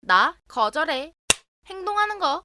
나 거절해. 행동하는 거.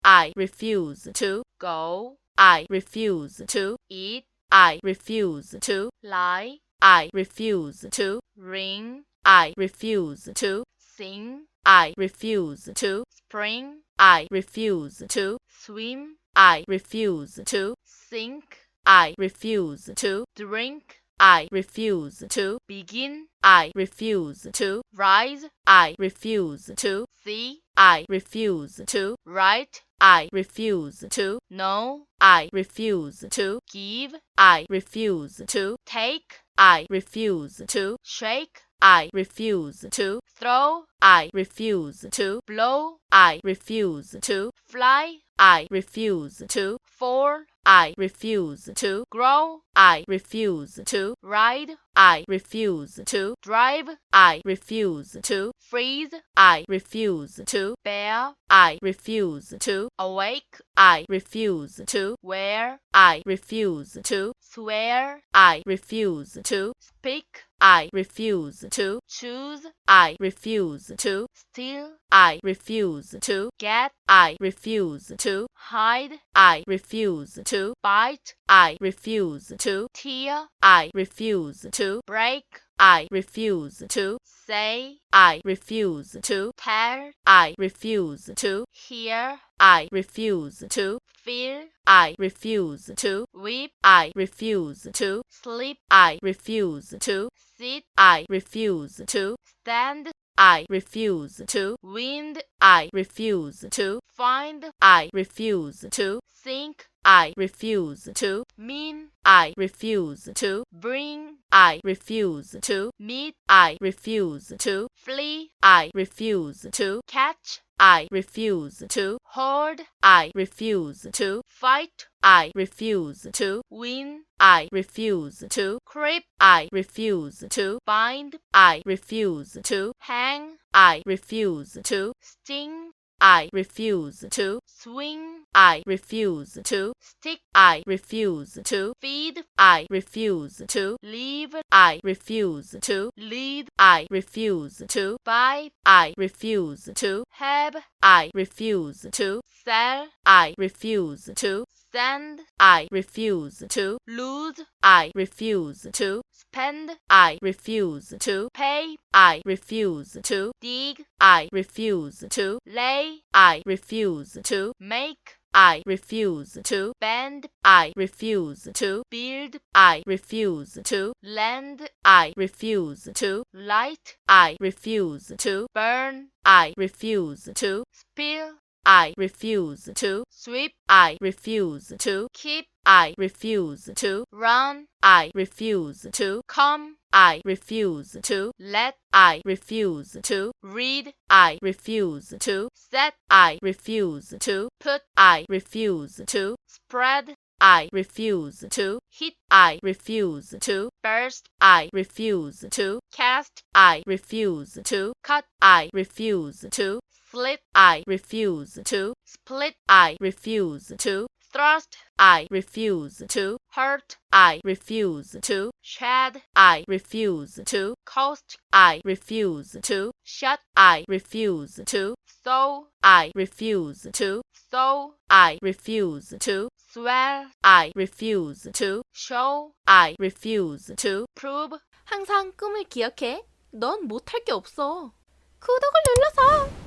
I refuse to go. I refuse to eat. I refuse to lie. I refuse to ring. I refuse to sing. I refuse to spring. I refuse to swim. I refuse to sink. I refuse to drink. I refuse to begin. I refuse to rise. I refuse to see. I refuse to write. I refuse to know. I refuse to give. I refuse to take. I refuse to shake. I refuse to throw. I refuse to blow. I refuse to fly. I refuse to fall. I refuse to grow. I refuse to ride. I refuse to drive. I refuse to freeze. I refuse to bear. I refuse to awake. I refuse to wear. I refuse to swear. I refuse to speak. I refuse to choose. I refuse to steal. I refuse to get. I refuse to hide. I refuse to bite. I refuse to tear. I refuse to break. I refuse to say. I refuse to tell. I refuse to hear. I refuse to feel. I refuse to weep. I refuse to sleep. I refuse to sit. I refuse to stand. I refuse to wind. I refuse to find. I refuse to sink. I refuse to mean. I refuse to bring. I refuse to meet. I refuse to flee. I refuse to catch. I refuse to hold. I refuse to fight. I refuse to win. I refuse to creep. I refuse to bind. I refuse to hang. I refuse to sting. I refuse to swing. I refuse to stick. I refuse to feed. I refuse to leave. I refuse to lead. I refuse to buy. I refuse to have. I refuse to sell. I refuse to send. I refuse to lose. I refuse to spend. I refuse to pay. I refuse to dig. I refuse to lay. I refuse to make. I refuse to bend. I refuse to build. I refuse to lend. I refuse to light. I refuse to burn. I refuse to spill. I refuse to sweep. I refuse to keep. I refuse to run. I refuse to come. I refuse to let. I refuse to read. I refuse to set. I refuse to put. I refuse to spread. I refuse to hit. I refuse to burst. I refuse to cast. I refuse to cut. I refuse to slit. I refuse to split. I refuse to thrust. I refuse to hurt. I refuse to shed. I refuse to coast. I refuse to shut. I refuse to sow. I refuse to sow. I refuse to swear. I refuse to show. I refuse to prove. 항상 꿈을 기억해. 넌 못할 게 없어. 구독을 눌러서